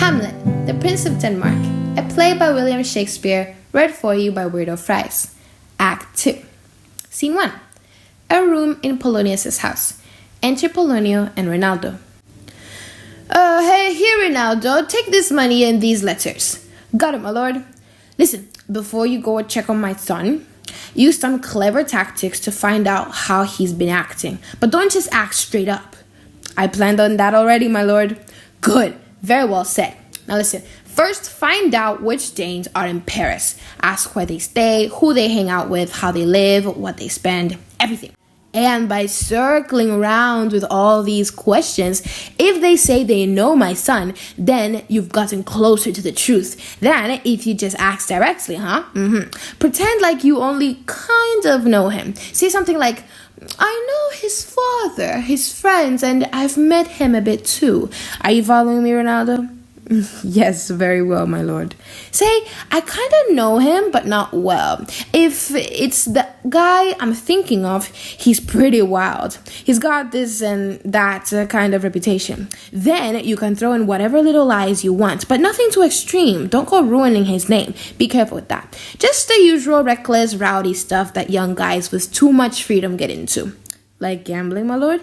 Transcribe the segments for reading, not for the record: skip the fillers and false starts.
Hamlet, the Prince of Denmark, a play by William Shakespeare, read for you by Weirdo. Act 2. Scene 1. A room in Polonius' house. Enter Polonio and Ronaldo. Hey, here, Ronaldo. Take this money and these letters. Got it, my lord. Listen, before you go and check on my son, use some clever tactics to find out how he's been acting. But don't just act straight up. I planned on that already, my lord. Good. Very well said. Now listen, first find out which Danes are in Paris. Ask where they stay, who they hang out with, how they live, what they spend, everything. And by circling around with all these questions, if they say they know my son, then you've gotten closer to the truth than if you just ask directly, huh? Pretend like you only kind of know him. Say something like, I know his father, his friends, and I've met him a bit too. Are you following me, Ronaldo? Yes, very well, my lord. Say, I kind of know him, but not well. If it's the guy I'm thinking of, he's pretty wild. He's got this and that kind of reputation. Then you can throw in whatever little lies you want, but nothing too extreme. Don't go ruining his name. Be careful with that. Just the usual reckless, rowdy stuff that young guys with too much freedom get into. Like gambling, my lord?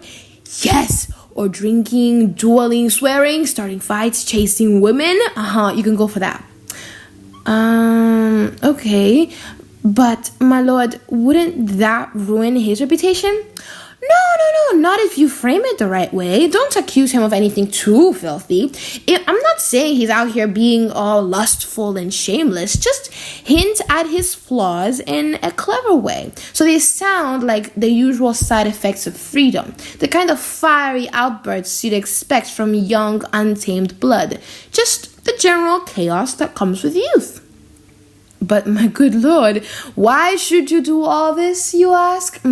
Yes! Or drinking, dueling, swearing, starting fights, chasing women. You can go for that. Okay. But, my lord, wouldn't that ruin his reputation? No, not if you frame it the right way. Don't accuse him of anything too filthy. I'm not saying he's out here being all lustful and shameless. Just hint at his flaws in a clever way, so they sound like the usual side effects of freedom, the kind of fiery outbursts you'd expect from young, untamed blood. Just the general chaos that comes with youth. But, my good lord, why should you do all this, you ask?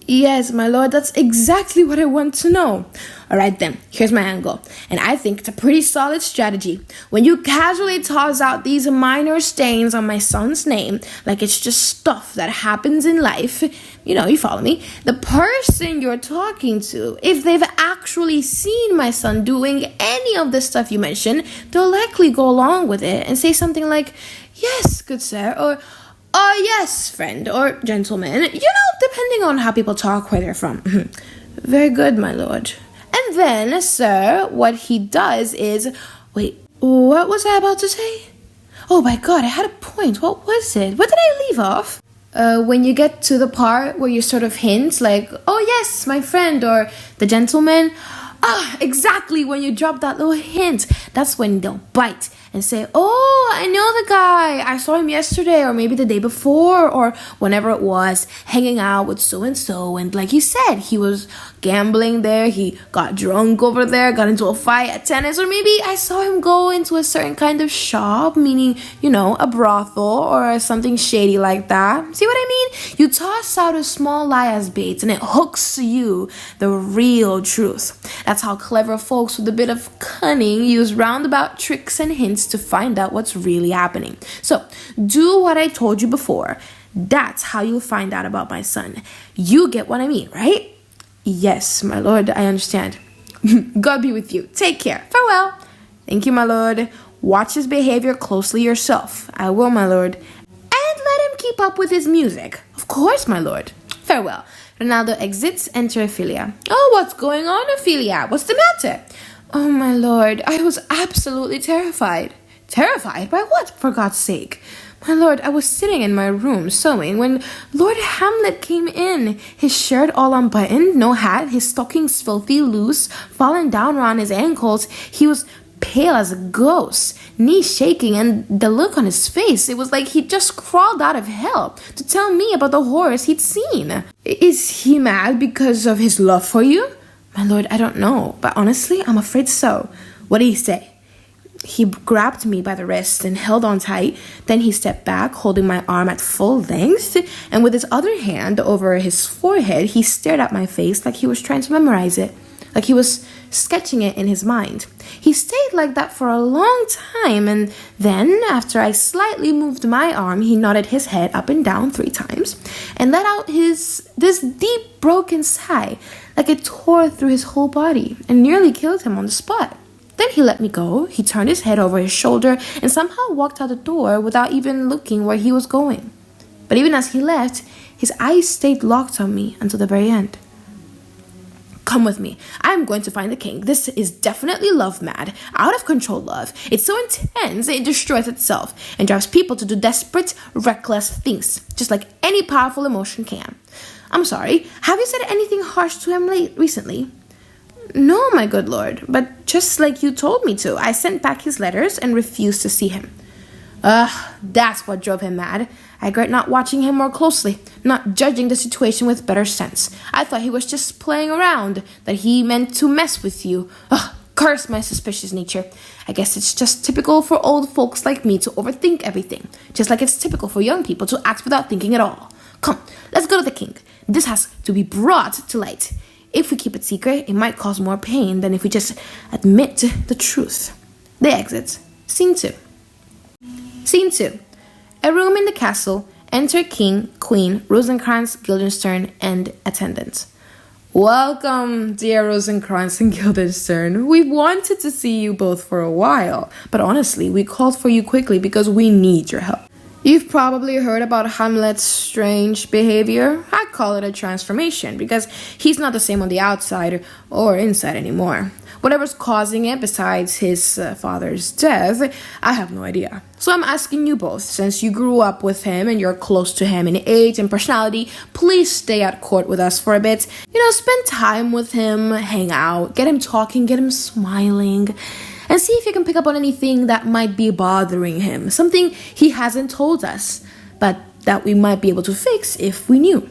Yes, my lord, that's exactly what I want to know. All right, then, here's my angle. And I think it's a pretty solid strategy. When you casually toss out these minor stains on my son's name, like it's just stuff that happens in life, you follow me, the person you're talking to, if they've actually seen my son doing any of the stuff you mentioned, they'll likely go along with it and say something like, yes, good sir, or yes, friend, or gentleman, depending on how people talk, where they're from. Very good, my lord. And then, sir, what he does is... Wait, what was I about to say? Oh my god, I had a point. What was it? What did I leave off? When you get to the part where you sort of hint, like, oh yes, my friend, or the gentleman... exactly, when you drop that little hint, that's when they'll bite and say, oh, I know the guy. I saw him yesterday, or maybe the day before, or whenever it was, hanging out with so-and-so. And like you said, he was gambling there. He got drunk over there, got into a fight at tennis, or maybe I saw him go into a certain kind of shop, meaning, a brothel or something shady like that. See what I mean? You toss out a small lie as bait and it hooks you the real truth. That's how clever folks with a bit of cunning use roundabout tricks and hints to find out what's really happening. So, do what I told you before. That's how you'll find out about my son. You get what I mean, right? Yes, my lord, I understand. God be with you. Take care. Farewell. Thank you, my lord. Watch his behavior closely yourself. I will, my lord. And let him keep up with his music. Of course, my lord. Farewell. Ronaldo exits, enter Ophelia. Oh, what's going on, Ophelia? What's the matter? Oh, my lord, I was absolutely terrified. Terrified? By what, for God's sake? My lord, I was sitting in my room sewing when Lord Hamlet came in. His shirt all unbuttoned, no hat, his stockings filthy loose, falling down around his ankles. He was pale as a ghost, knees shaking, and the look on his face, it was like he'd just crawled out of hell to tell me about the horrors he'd seen. Is he mad because of his love for you? My lord, I don't know, but honestly, I'm afraid so. What did he say? He grabbed me by the wrist and held on tight. Then he stepped back, holding my arm at full length, and with his other hand over his forehead, he stared at my face like he was trying to memorize it, like he was sketching it in his mind. He stayed like that for a long time, and then, after I slightly moved my arm, he nodded his head up and down 3 times and let out this deep, broken sigh, like it tore through his whole body and nearly killed him on the spot. Then he let me go. He turned his head over his shoulder and somehow walked out the door without even looking where he was going. But even as he left, his eyes stayed locked on me until the very end. Come with me. I'm going to find the king. This is definitely love mad, out of control love. It's so intense it destroys itself and drives people to do desperate, reckless things, just like any powerful emotion can. I'm sorry, have you said anything harsh to him recently? No, my good lord, but just like you told me to, I sent back his letters and refused to see him. That's what drove him mad. I regret not watching him more closely, not judging the situation with better sense. I thought he was just playing around, that he meant to mess with you. Curse my suspicious nature. I guess it's just typical for old folks like me to overthink everything, just like it's typical for young people to act without thinking at all. Come, let's go to the king. This has to be brought to light. If we keep it secret, it might cause more pain than if we just admit the truth. They exit. Scene 2. Scene 2. A room in the castle. Enter King, Queen, Rosencrantz, Guildenstern, and attendants. Welcome, dear Rosencrantz and Guildenstern. We've wanted to see you both for a while, but honestly, we called for you quickly because we need your help. You've probably heard about Hamlet's strange behavior. I call it a transformation because he's not the same on the outside or inside anymore. Whatever's causing it besides his father's death, I have no idea. So I'm asking you both, since you grew up with him and you're close to him in age and personality, please stay at court with us for a bit. Spend time with him, hang out, get him talking, get him smiling, and see if you can pick up on anything that might be bothering him, something he hasn't told us, but that we might be able to fix if we knew.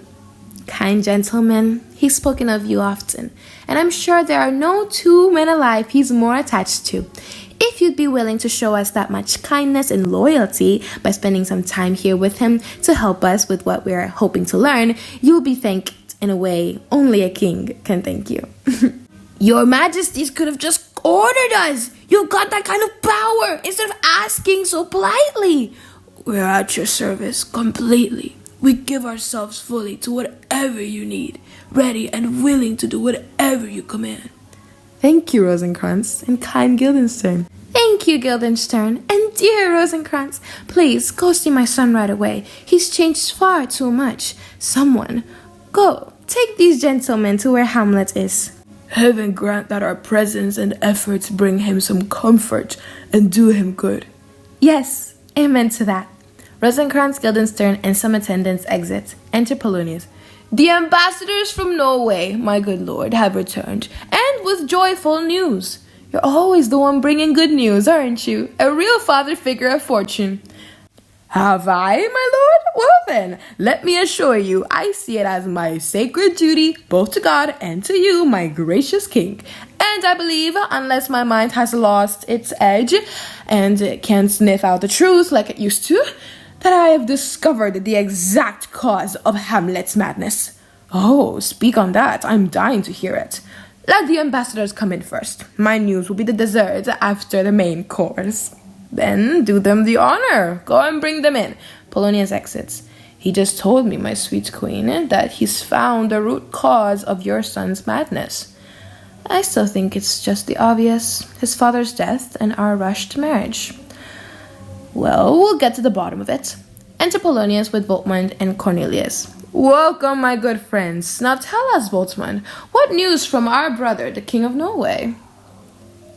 Kind gentleman, he's spoken of you often, and I'm sure there are no two men alive he's more attached to. If you'd be willing to show us that much kindness and loyalty by spending some time here with him to help us with what we're hoping to learn, you'll be thanked in a way only a king can thank you. Your Majesties could have just ordered us. You got that kind of power instead of asking so politely. We're at your service completely. We give ourselves fully to whatever you need, ready and willing to do whatever you command. Thank you, Rosencrantz, and kind Guildenstern. Thank you, Guildenstern, and dear Rosencrantz. Please, go see my son right away. He's changed far too much. Someone, go, take these gentlemen to where Hamlet is. Heaven grant that our presence and efforts bring him some comfort and do him good. Yes, amen to that. Rosencrantz, Guildenstern, and some attendants exit. Enter Polonius. The ambassadors from Norway, my good lord, have returned, and with joyful news. You're always the one bringing good news, aren't you? A real father figure of fortune. Have I, my lord? Well then, let me assure you, I see it as my sacred duty, both to God and to you, my gracious king. And I believe, unless my mind has lost its edge and can't sniff out the truth like it used to, that I have discovered the exact cause of Hamlet's madness. Oh, speak on that. I'm dying to hear it. Let the ambassadors come in first. My news will be the dessert after the main course. Then do them the honor. Go and bring them in. Polonius exits. He just told me, my sweet queen, that he's found the root cause of your son's madness. I still think it's just the obvious. His father's death and our rushed marriage. Well, we'll get to the bottom of it. Enter Polonius with Voltmund and Cornelius. Welcome, my good friends. Now tell us, Voltmund, what news from our brother, the King of Norway?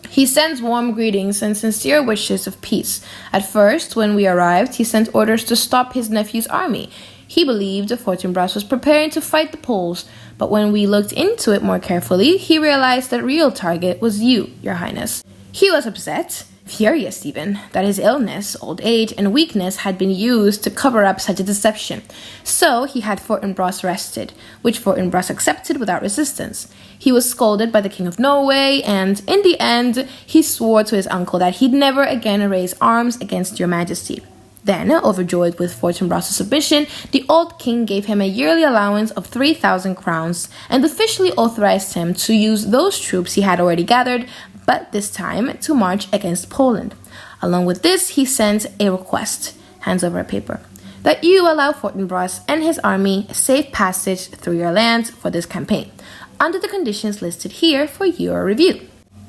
He sends warm greetings and sincere wishes of peace. At first, when we arrived, he sent orders to stop his nephew's army. He believed Fortinbras was preparing to fight the Poles, but when we looked into it more carefully, he realized the real target was you, your highness. He was upset, furious even, that his illness, old age, and weakness had been used to cover up such a deception. So he had Fortinbras arrested, which Fortinbras accepted without resistance. He was scolded by the King of Norway, and in the end, he swore to his uncle that he'd never again raise arms against your majesty. Then, overjoyed with Fortinbras' submission, the old king gave him a yearly allowance of 3,000 crowns, and officially authorized him to use those troops he had already gathered, but this time to march against Poland. Along with this, he sent a request, hands over a paper, that you allow Fortinbras and his army safe passage through your land for this campaign, under the conditions listed here for your review.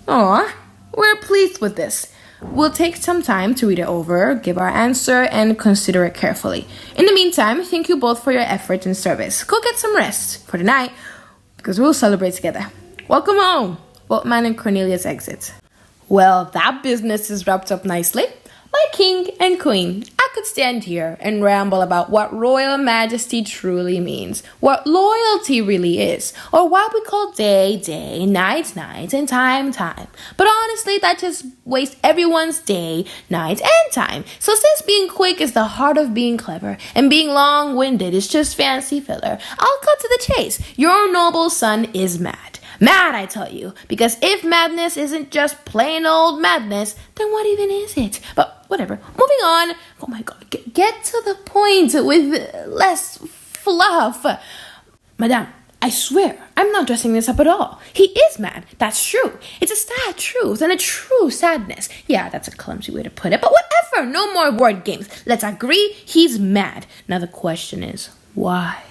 Aw, we're pleased with this. We'll take some time to read it over, give our answer, and consider it carefully. In the meantime, thank you both for your effort and service. Go get some rest for the night, because we'll celebrate together. Welcome home. Boltman and Cornelius exit. Well, that business is wrapped up nicely. My king and queen, I could stand here and ramble about what royal majesty truly means, what loyalty really is, or what we call day, day, night, night, and time, time. But honestly, that just wastes everyone's day, night, and time. So since being quick is the heart of being clever, and being long-winded is just fancy filler, I'll cut to the chase. Your noble son is mad. Mad, I tell you, because if madness isn't just plain old madness, then what even is it? But whatever, moving on. Oh my god, get to the point with less fluff. Madame, I swear, I'm not dressing this up at all. He is mad, that's true. It's a sad truth and a true sadness. Yeah, that's a clumsy way to put it, but whatever, no more word games. Let's agree, he's mad. Now the question is, why?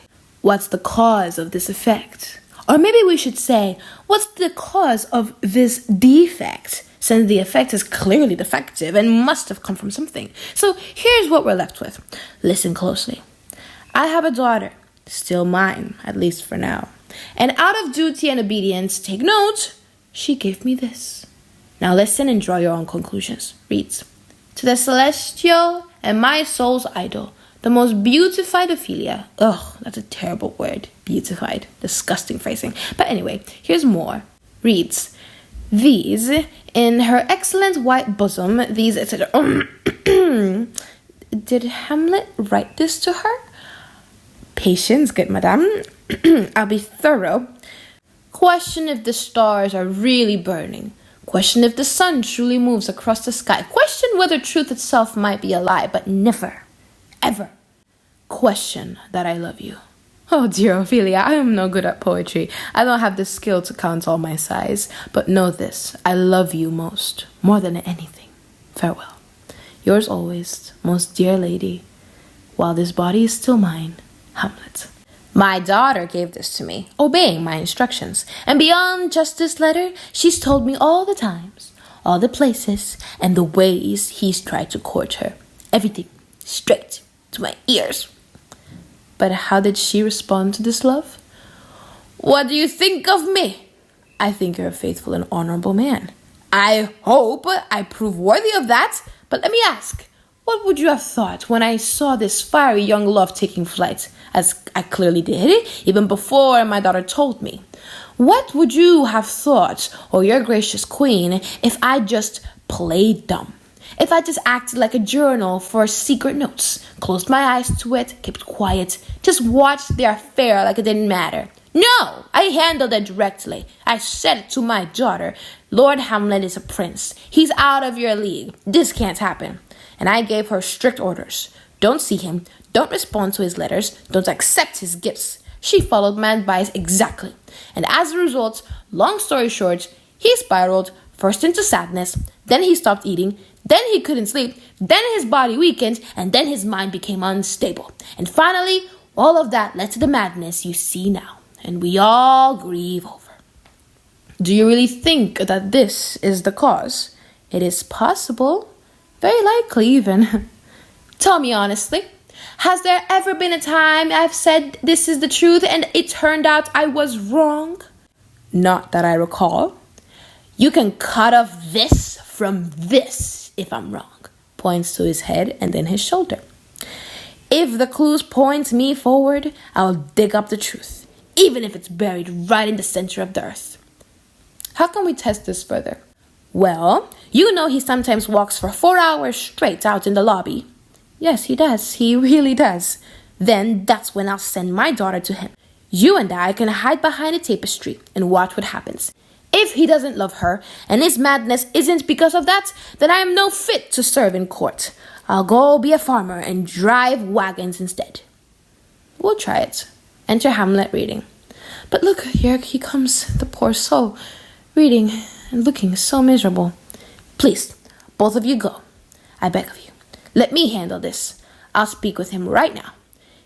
What's the cause of this effect? Or maybe we should say, what's the cause of this defect? Since the effect is clearly defective and must have come from something. So here's what we're left with. Listen closely. I have a daughter, still mine, at least for now. And out of duty and obedience, take note, she gave me this. Now listen and draw your own conclusions. Reads, to the celestial and my soul's idol, the most beautified Ophelia. Ugh, that's a terrible word. Beautified. Disgusting phrasing. But anyway, here's more. Reads, these, in her excellent white bosom, these, etc. Did Hamlet write this to her? Patience, good madame. I'll be thorough. Question if the stars are really burning. Question if the sun truly moves across the sky. Question whether truth itself might be a lie, but never, ever question that I love you. Oh dear Ophelia, I am no good at poetry. I don't have the skill to count all my sighs. But know this, I love you most, more than anything. Farewell. Yours always, most dear lady, while this body is still mine, Hamlet. My daughter gave this to me, obeying my instructions. And beyond just this letter, she's told me all the times, all the places, and the ways he's tried to court her. Everything, straight to my ears. But how did she respond to this love? What do you think of me? I think you're a faithful and honorable man. I hope I prove worthy of that. But let me ask, what would you have thought when I saw this fiery young love taking flight, as I clearly did, even before my daughter told me? What would you have thought, or your gracious queen, if I just played dumb? If I just acted like a journal for secret notes, closed my eyes to it, kept quiet, just watched their affair like it didn't matter? No, I handled it directly. I said it to my daughter. Lord Hamlet is a prince. He's out of your league. This can't happen. And I gave her strict orders. Don't see him. Don't respond to his letters. Don't accept his gifts. She followed my advice exactly. And as a result, long story short, he spiraled first into sadness, then he stopped eating, then he couldn't sleep, then his body weakened, and then his mind became unstable. And finally, all of that led to the madness you see now, and we all grieve over. Do you really think that this is the cause? It is possible, very likely even. Tell me honestly, has there ever been a time I've said this is the truth and it turned out I was wrong? Not that I recall. You can cut off this from this if I'm wrong. Points to his head and then his shoulder. If the clues point me forward, I'll dig up the truth, even if it's buried right in the center of the earth. How can we test this further? Well, you know he sometimes walks for 4 hours straight out in the lobby. Yes, he does. He really does. Then that's when I'll send my daughter to him. You and I can hide behind a tapestry and watch what happens. If he doesn't love her, and his madness isn't because of that, then I am no fit to serve in court. I'll go be a farmer and drive wagons instead. We'll try it. Enter Hamlet reading. But look, here he comes, the poor soul, reading and looking so miserable. Please, both of you go. I beg of you. Let me handle this. I'll speak with him right now.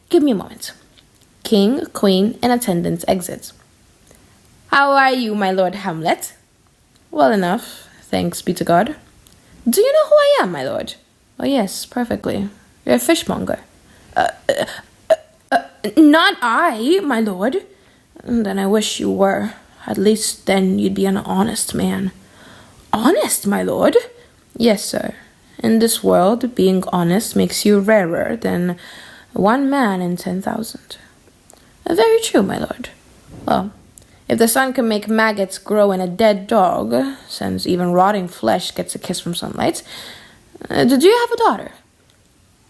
Give me a moment. King, queen, and attendants exit. How are you, my lord Hamlet? Well enough, thanks be to God. Do you know who I am, my lord? Oh, yes, perfectly. You're a fishmonger. Not I, my lord. Then I wish you were. At least then you'd be an honest man. Honest, my lord? Yes, sir. In this world, being honest makes you rarer than one man in 10,000. Very true, my lord. Well, if the sun can make maggots grow in a dead dog, since even rotting flesh gets a kiss from sunlight, do you have a daughter?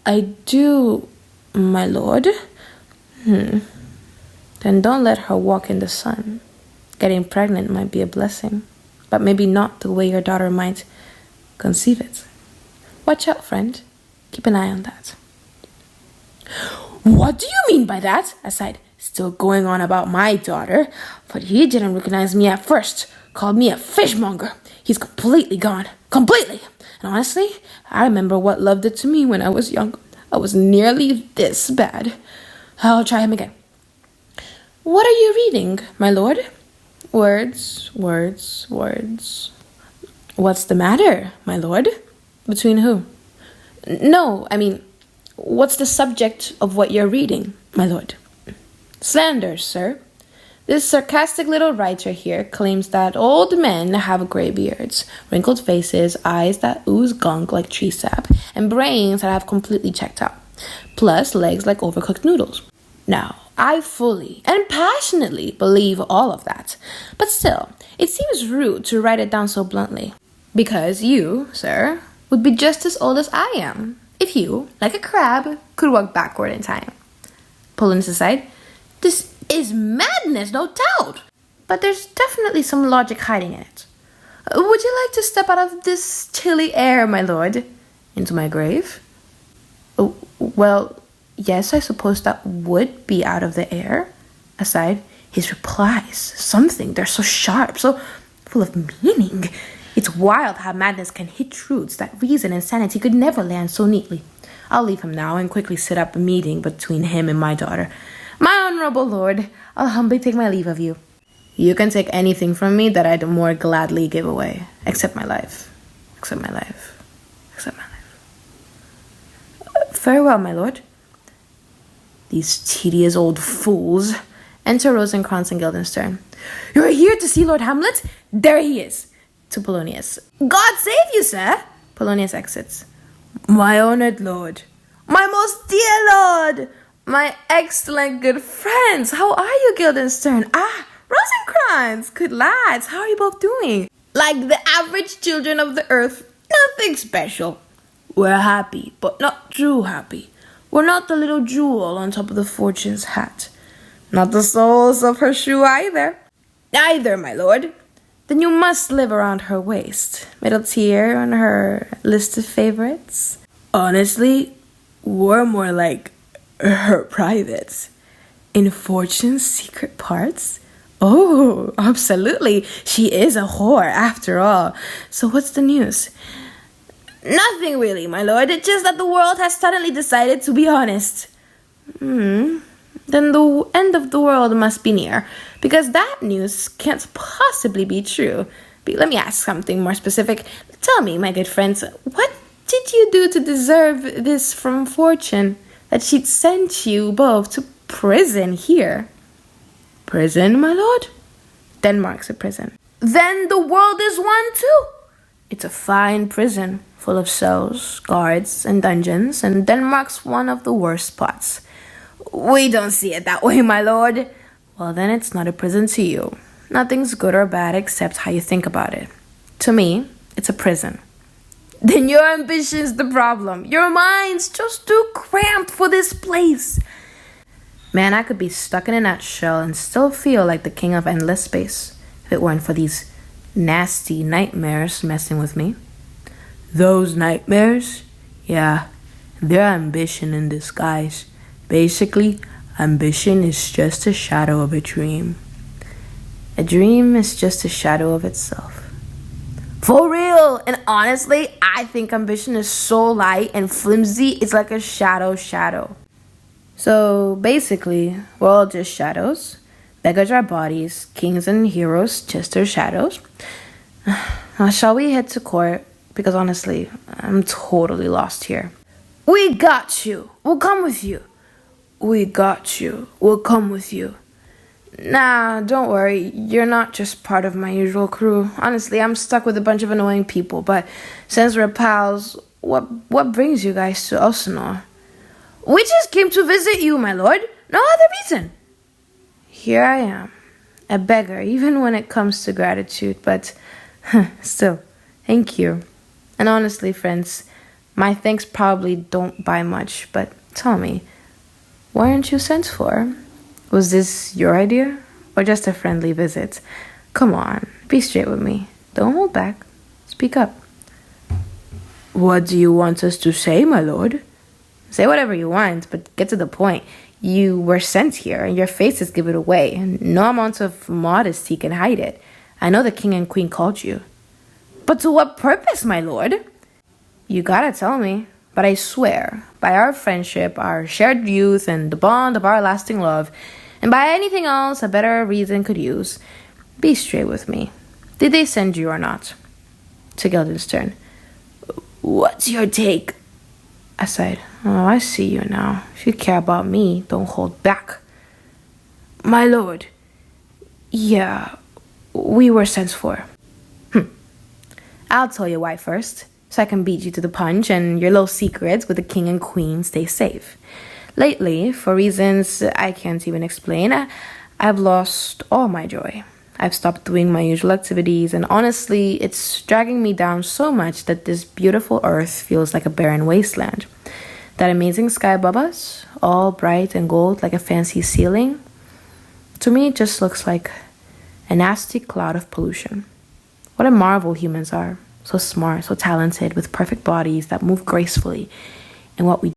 I do, my lord. Then don't let her walk in the sun. Getting pregnant might be a blessing, but maybe not the way your daughter might conceive it. Watch out, friend. Keep an eye on that. What do you mean by that? I sighed, still going on about my daughter. But he didn't recognize me at first. Called me a fishmonger. He's completely gone. Completely. And honestly, I remember what love did to me when I was young. I was nearly this bad. I'll try him again. What are you reading, my lord? Words, words, words. What's the matter, my lord? Between who? No, I mean, what's the subject of what you're reading, my lord? Slander, sir. This sarcastic little writer here claims that old men have gray beards, wrinkled faces, eyes that ooze gunk like tree sap, and brains that have completely checked out, plus legs like overcooked noodles. Now, I fully and passionately believe all of that, but still, it seems rude to write it down so bluntly. Because you, sir, would be just as old as I am, if you, like a crab, could walk backward in time. Pulling this aside, this is madness, no doubt, but there's definitely some logic hiding in it. Would you like to step out of this chilly air, my lord, into my grave? Well, yes, I suppose that would be out of the air. Aside, his replies, something, they're so sharp, so full of meaning. It's wild how madness can hit truths that reason and sanity could never land so neatly. I'll leave him now and quickly set up a meeting between him and my daughter. My honorable lord, I'll humbly take my leave of you. You can take anything from me that I'd more gladly give away, except my life. Except my life. Except my life. Farewell, my lord. These tedious old fools. Enter Rosencrantz and Guildenstern. You're here to see Lord Hamlet? There he is. To Polonius. God save you, sir. Polonius exits. My honored lord. My most dear lord. My excellent good friends. How are you, Guildenstern? Rosencrantz. Good lads. How are you both doing? Like the average children of the earth. Nothing special. We're happy, but not too happy. We're not the little jewel on top of the fortune's hat. Not the soles of her shoe either. Either, my lord. Then you must live around her waist. Middle tier on her list of favorites. Honestly, we're more like her privates. In Fortune's secret parts? Oh, absolutely. She is a whore after all. So what's the news? Nothing really, my lord. It's just that the world has suddenly decided to be honest. Then the end of the world must be near, because that news can't possibly be true. But let me ask something more specific. Tell me, my good friends, what did you do to deserve this from Fortune, that she'd sent you both to prison here? Prison, my lord? Denmark's a prison. Then the world is one too. It's a fine prison, full of cells, guards, and dungeons, and Denmark's one of the worst spots. We don't see it that way, my lord. Well, then it's not a prison to you. Nothing's good or bad except how you think about it. To me, it's a prison. Then your ambition's the problem. Your mind's just too cramped for this place. Man, I could be stuck in a nutshell and still feel like the king of endless space if it weren't for these nasty nightmares messing with me. Those nightmares? Yeah, they're ambition in disguise. Basically, ambition is just a shadow of a dream. A dream is just a shadow of itself. For real! And honestly, I think ambition is so light and flimsy, it's like a shadow. So basically, we're all just shadows. Beggars are bodies, kings and heroes just their shadows. Shall we head to court? Because honestly, I'm totally lost here. We got you. We'll come with you. We got you. We'll come with you. Nah, don't worry. You're not just part of my usual crew. Honestly, I'm stuck with a bunch of annoying people, but since we're pals, what brings you guys to Elsinore? We just came to visit you, my lord. No other reason. Here I am, a beggar, even when it comes to gratitude, but still, thank you. And honestly, friends, my thanks probably don't buy much, but tell me, why aren't you sent for? Was this your idea? Or just a friendly visit? Come on, be straight with me. Don't hold back. Speak up. What do you want us to say, my lord? Say whatever you want, but get to the point. You were sent here, and your faces give it away. No amount of modesty can hide it. I know the king and queen called you. But to what purpose, my lord? You gotta tell me. But I swear, by our friendship, our shared youth, and the bond of our lasting love, and by anything else a better reason could use, be straight with me. Did they send you or not? To Guildenstern. What's your take? I sighed. Oh, I see you now. If you care about me, don't hold back. My lord. Yeah, we were sent for. I'll tell you why first, so I can beat you to the punch and your little secrets with the king and queen stay safe. Lately, for reasons I can't even explain, I've lost all my joy. I've stopped doing my usual activities, and honestly, it's dragging me down so much that this beautiful earth feels like a barren wasteland. That amazing sky above us, all bright and gold like a fancy ceiling, to me it just looks like a nasty cloud of pollution. What a marvel humans are. So smart, so talented, with perfect bodies that move gracefully. And what we